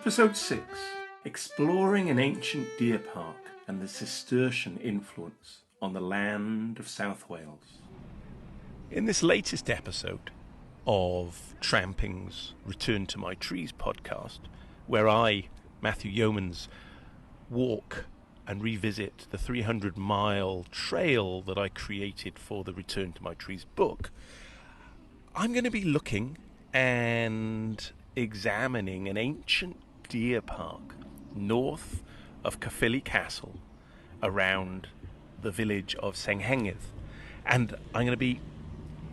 Episode 6, Exploring an Ancient Deer Park and the Cistercian Influence on the Land of South Wales. In this latest episode of Tramping's Return to My Trees podcast, where I, Matthew Yeomans, walk and revisit the 300-mile trail that I created for the Return to My Trees book, I'm going to be looking and examining an ancient deer park north of Caerphilly Castle around the village of Senghenydd. And I'm going to be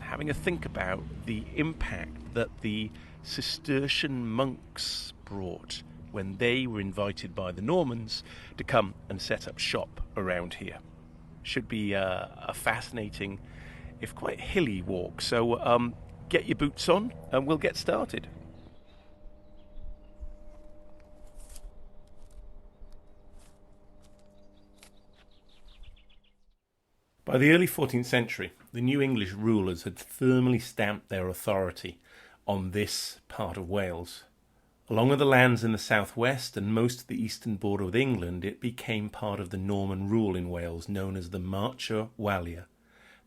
having a think about the impact that the Cistercian monks brought when they were invited by the Normans to come and set up shop around here. Should be a fascinating, if quite hilly walk. So get your boots on and we'll get started. By the early 14th century, the new English rulers had firmly stamped their authority on this part of Wales. Along with the lands in the southwest and most of the eastern border with England, it became part of the Norman rule in Wales, known as the Marcher Walia.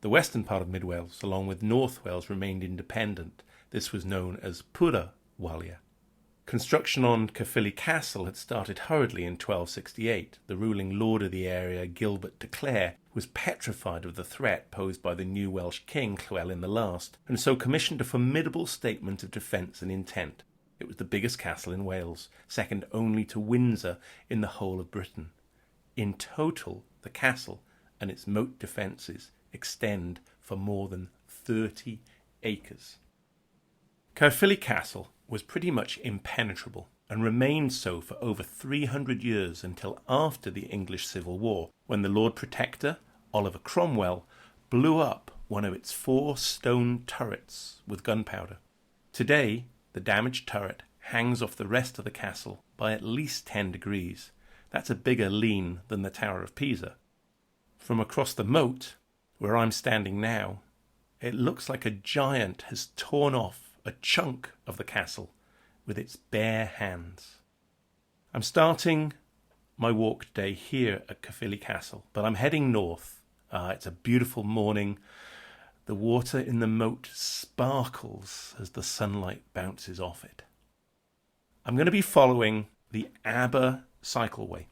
The western part of Mid Wales, along with North Wales, remained independent. This was known as Pura Walia. Construction on Caerphilly Castle had started hurriedly in 1268. The ruling lord of the area, Gilbert de Clare, was petrified of the threat posed by the new Welsh king, Llywelyn the Last, and so commissioned a formidable statement of defence and intent. It was the biggest castle in Wales, second only to Windsor in the whole of Britain. In total, the castle and its moat defences extend for more than 30 acres. Caerphilly Castle was pretty much impenetrable and remained so for over 300 years until after the English Civil War, when the Lord Protector, Oliver Cromwell, blew up one of its 4 stone turrets with gunpowder. Today, the damaged turret hangs off the rest of the castle by at least 10 degrees. That's a bigger lean than the Tower of Pisa. From across the moat, where I'm standing now, it looks like a giant has torn off a chunk of the castle with its bare hands. I'm starting my walk today here at Caerphilly Castle, but I'm heading north. It's a beautiful morning. The water in the moat sparkles as the sunlight bounces off it. I'm going to be following the Aber cycleway,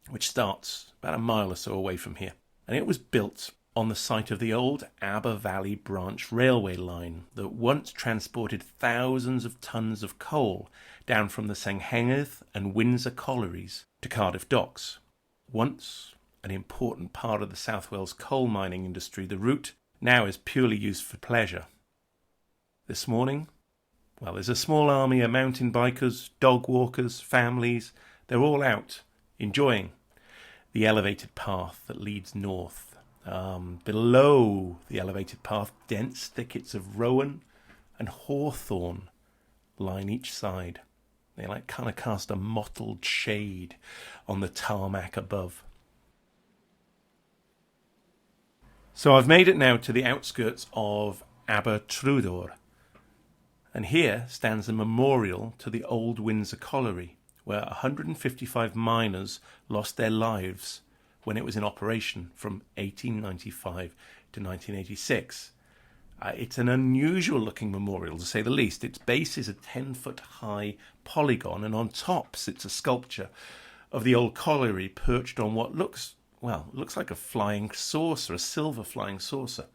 which starts about a mile or so away from here. And it was built on the site of the old Aber Valley Branch railway line that once transported thousands of tons of coal down from the Senghenydd and Windsor collieries to Cardiff docks. Once an important part of the South Wales coal mining industry, the route now is purely used for pleasure. This morning, well, there's a small army of mountain bikers, dog walkers, families. They're all out enjoying the elevated path that leads north. Below the elevated path, dense thickets of rowan and hawthorn line each side. They kind of cast a mottled shade on the tarmac above. So I've made it now to the outskirts of Aber Trwydor, and here stands a memorial to the old Windsor colliery, where 155 miners lost their lives when it was in operation from 1895 to 1986. It's an unusual looking memorial, to say the least. Its base is a 10-foot high polygon, and on top sits a sculpture of the old colliery perched on what looks like a flying saucer, a silver flying saucer.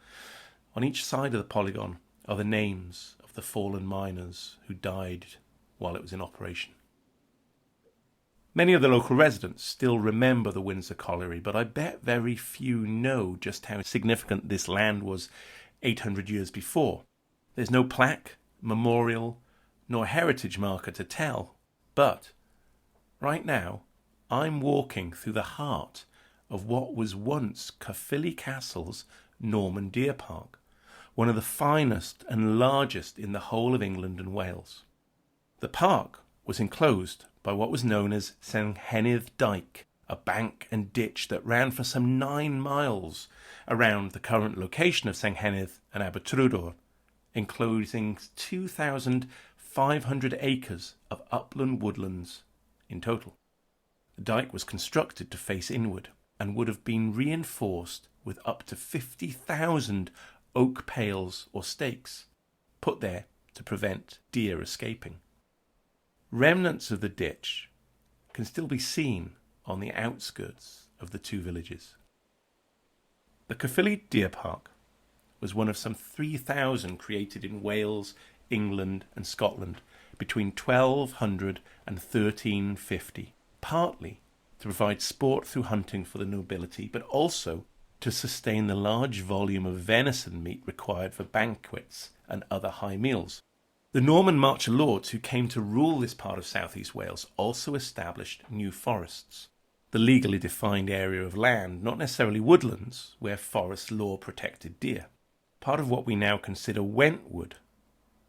On each side of the polygon are the names of the fallen miners who died while it was in operation. Many of the local residents still remember the Windsor colliery, but I bet very few know just how significant this land was 800 years before. There's no plaque, memorial, nor heritage marker to tell. But right now, I'm walking through the heart of what was once Caerphilly Castle's Norman Deer Park, one of the finest and largest in the whole of England and Wales. The park was enclosed by what was known as Senghenydd Dyke, a bank and ditch that ran for some 9 miles around the current location of Senghenydd and Aber Trwydor, enclosing 2,500 acres of upland woodlands in total. The dike was constructed to face inward and would have been reinforced with up to 50,000 oak pales or stakes, put there to prevent deer escaping. Remnants of the ditch can still be seen on the outskirts of the two villages. The Caerphilly Deer Park was one of some 3,000 created in Wales, England and Scotland between 1200 and 1350, partly to provide sport through hunting for the nobility, but also to sustain the large volume of venison meat required for banquets and other high meals. The Norman marcher lords who came to rule this part of southeast Wales also established new forests, the legally defined area of land, not necessarily woodlands, where forest law protected deer. Part of what we now consider Wentwood,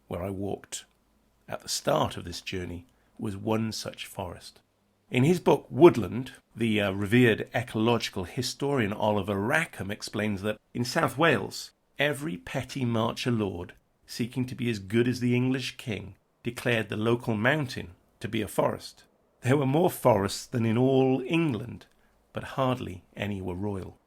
where I walked at the start of this journey, was one such forest. In his book Woodland, the revered ecological historian Oliver Rackham explains that in South Wales, every petty marcher lord seeking to be as good as the English king declared the local mountain to be a forest. There were more forests than in all England, but hardly any were royal.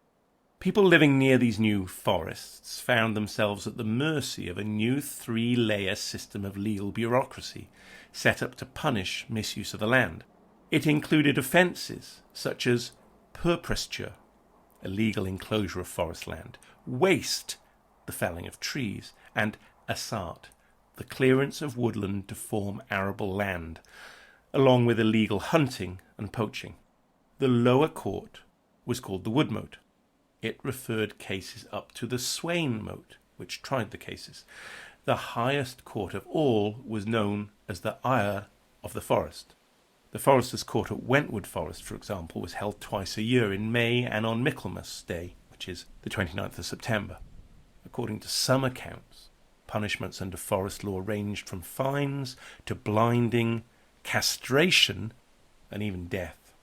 People living near these new forests found themselves at the mercy of a new 3-layer system of legal bureaucracy set up to punish misuse of the land. It included offences such as purpresture, illegal enclosure of forest land, waste, the felling of trees, and assart, the clearance of woodland to form arable land, along with illegal hunting and poaching. The lower court was called the wood mote. It referred cases up to the swain mote, which tried the cases. The highest court of all was known as the Eire of the Forest. The Foresters' Court at Wentwood Forest, for example, was held twice a year in May and on Michaelmas Day, which is the 29th of September. According to some accounts, punishments under forest law ranged from fines to blinding, castration, and even death.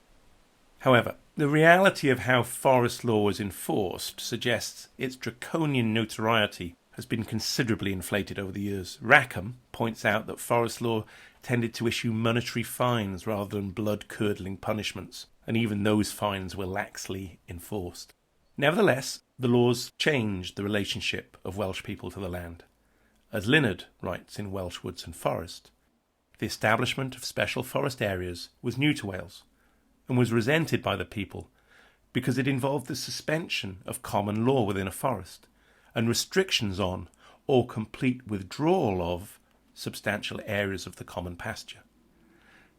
However, the reality of how forest law was enforced suggests its draconian notoriety has been considerably inflated over the years. Rackham points out that forest law tended to issue monetary fines rather than blood-curdling punishments, and even those fines were laxly enforced. Nevertheless, the laws changed the relationship of Welsh people to the land. As Linard writes in Welsh Woods and Forest, the establishment of special forest areas was new to Wales and was resented by the people because it involved the suspension of common law within a forest and restrictions on or complete withdrawal of substantial areas of the common pasture.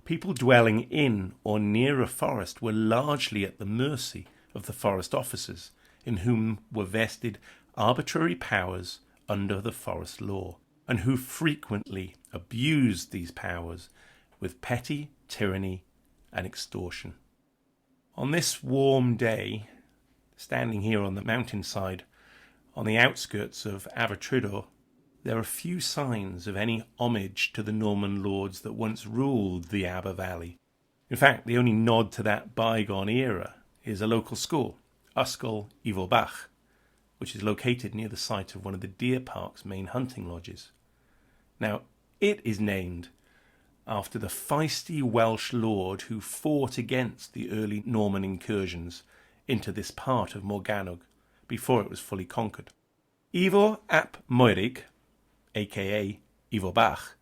People dwelling in or near a forest were largely at the mercy of the forest officers, in whom were vested arbitrary powers under the forest law, and who frequently abused these powers with petty tyranny and extortion. On this warm day, standing here on the mountainside, on the outskirts of Abertrydor, there are few signs of any homage to the Norman lords that once ruled the Aber Valley. In fact, the only nod to that bygone era is a local school, Ysgol Ifor Bach, which is located near the site of one of the deer park's main hunting lodges. Now, it is named after the feisty Welsh lord who fought against the early Norman incursions into this part of Morgannwg before it was fully conquered. Ifor ap Moerig, a.k.a. Ifor Bach,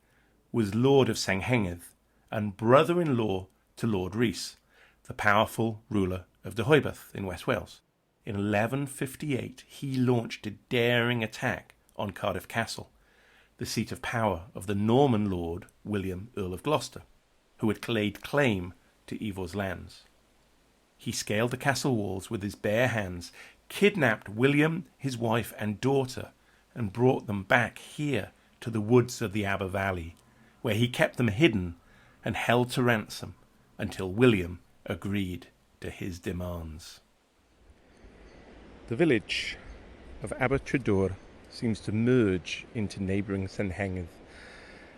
was Lord of Senghengydd and brother-in-law to Lord Rhys, the powerful ruler of Deheubarth in West Wales. In 1158, he launched a daring attack on Cardiff Castle, the seat of power of the Norman lord William, Earl of Gloucester, who had laid claim to Ivor's lands. He scaled the castle walls with his bare hands, kidnapped William, his wife and daughter, and brought them back here to the woods of the Aber Valley, where he kept them hidden and held to ransom until William agreed to his demands. The village of Abertrydor seems to merge into neighbouring Llanhengydd,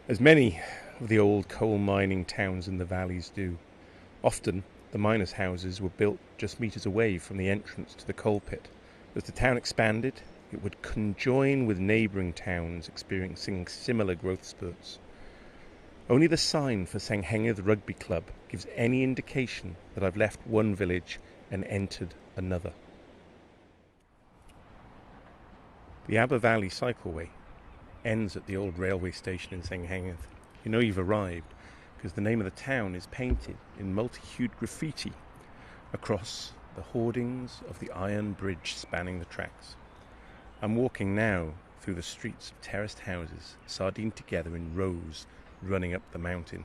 as many of the old coal mining towns in the valleys do. Often, the miners' houses were built just metres away from the entrance to the coal pit. As the town expanded, it would conjoin with neighbouring towns experiencing similar growth spurts. Only the sign for Senghengydd Rugby Club gives any indication that I've left one village and entered another. The Aber Valley Cycleway ends at the old railway station in Senghengydd. You know you've arrived because the name of the town is painted in multi-hued graffiti across the hoardings of the iron bridge spanning the tracks. I'm walking now through the streets of terraced houses, sardined together in rows running up the mountain.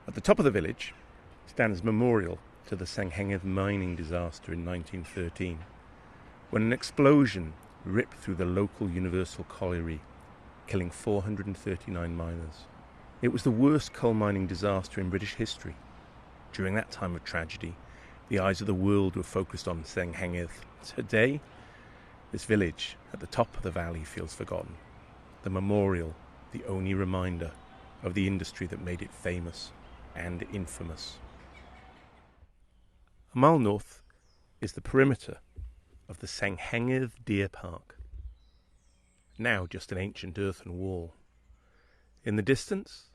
At the top of the village stands a memorial to the Senghengydd mining disaster in 1913, when an explosion ripped through the local universal colliery, killing 439 miners. It was the worst coal mining disaster in British history. During that time of tragedy, the eyes of the world were focused on Senghengydd. Today, this village at the top of the valley feels forgotten. The memorial, the only reminder of the industry that made it famous and infamous. A mile north is the perimeter of the Senghengydd Deer Park, now just an ancient earthen wall. In the distance,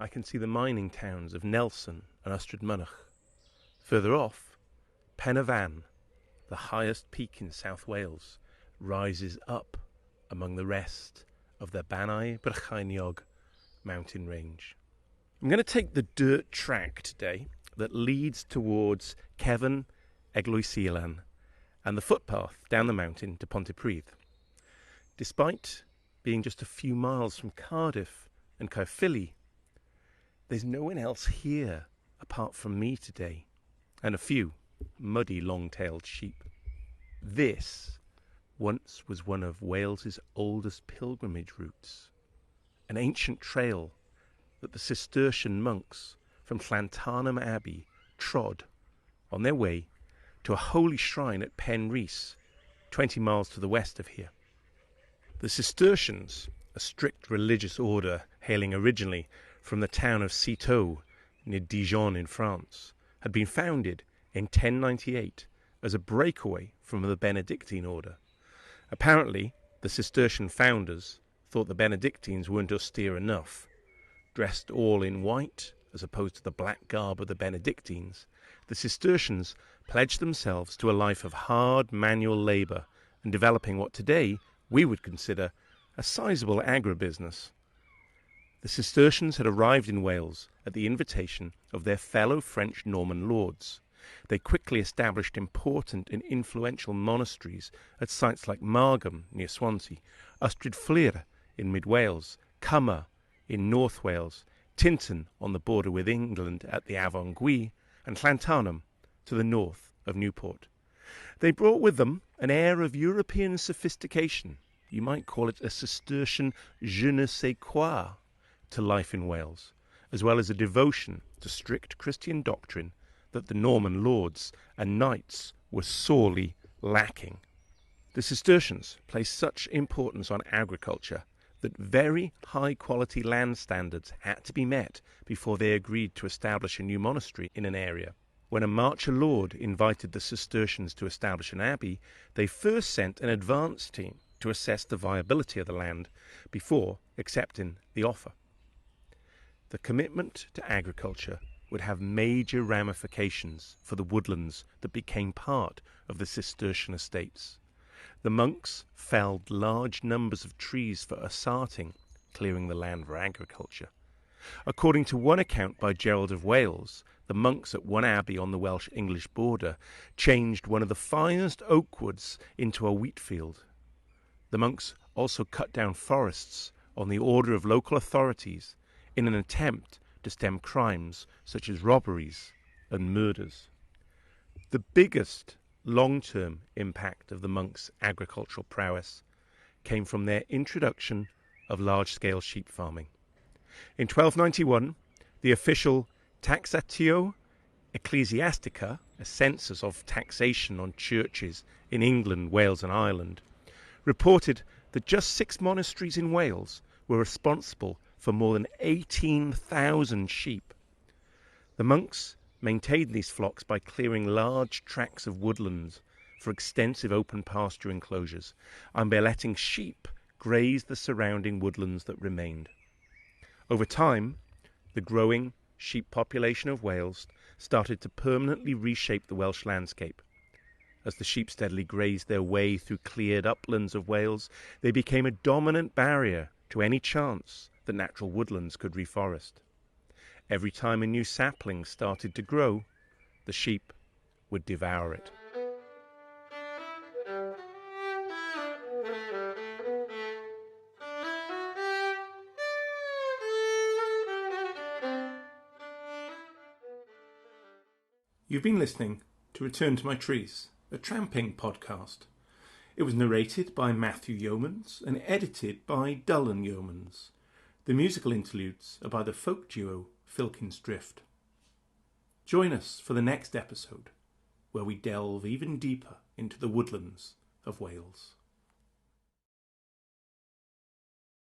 I can see the mining towns of Nelson and Ystrad Mynach. Further off, Pen y Fan, the highest peak in South Wales, rises up among the rest of the Banau Brycheiniog mountain range. I'm going to take the dirt track today that leads towards Cefn Eglwysilan and the footpath down the mountain to Pontypridd. Despite being just a few miles from Cardiff and Caerphilly, there's no one else here apart from me today and a few muddy long-tailed sheep. This once was one of Wales's oldest pilgrimage routes, an ancient trail that the Cistercian monks from Llantarnam Abbey trod on their way to a holy shrine at Pen Rhys, 20 miles to the west of here. The Cistercians, a strict religious order hailing originally from the town of Citeaux near Dijon in France, had been founded in 1098 as a breakaway from the Benedictine order. Apparently, the Cistercian founders thought the Benedictines weren't austere enough. Dressed all in white, as opposed to the black garb of the Benedictines, the Cistercians pledged themselves to a life of hard manual labour and developing what today we would consider a sizable agribusiness. The Cistercians had arrived in Wales at the invitation of their fellow French Norman lords. They quickly established important and influential monasteries at sites like Margam near Swansea, Ystrad Flir in mid-Wales, Cummer in North Wales, Tintern on the border with England at the Afon Gwy, and Llantarnam to the north of Newport. They brought with them an air of European sophistication, you might call it a Cistercian je ne sais quoi, to life in Wales, as well as a devotion to strict Christian doctrine that the Norman lords and knights were sorely lacking. The Cistercians placed such importance on agriculture that very high-quality land standards had to be met before they agreed to establish a new monastery in an area. When a Marcher lord invited the Cistercians to establish an abbey, they first sent an advance team to assess the viability of the land before accepting the offer. The commitment to agriculture would have major ramifications for the woodlands that became part of the Cistercian estates. The monks felled large numbers of trees for assarting, clearing the land for agriculture. According to one account by Gerald of Wales, the monks at one abbey on the Welsh-English border changed one of the finest oak woods into a wheat field. The monks also cut down forests on the order of local authorities in an attempt to stem crimes such as robberies and murders. The biggest long-term impact of the monks' agricultural prowess came from their introduction of large-scale sheep farming. In 1291, the official Taxatio Ecclesiastica, a census of taxation on churches in England, Wales and Ireland, reported that just 6 monasteries in Wales were responsible for more than 18,000 sheep. The monks maintained these flocks by clearing large tracts of woodlands for extensive open pasture enclosures and by letting sheep graze the surrounding woodlands that remained. Over time, the growing sheep population of Wales started to permanently reshape the Welsh landscape. As the sheep steadily grazed their way through cleared uplands of Wales, they became a dominant barrier to any chance that natural woodlands could reforest. Every time a new sapling started to grow, the sheep would devour it. You've been listening to Return to My Trees, a Tramping podcast. It was narrated by Matthew Yeomans and edited by Dullan Yeomans. The musical interludes are by the folk duo Filkin's Drift. Join us for the next episode, where we delve even deeper into the woodlands of Wales.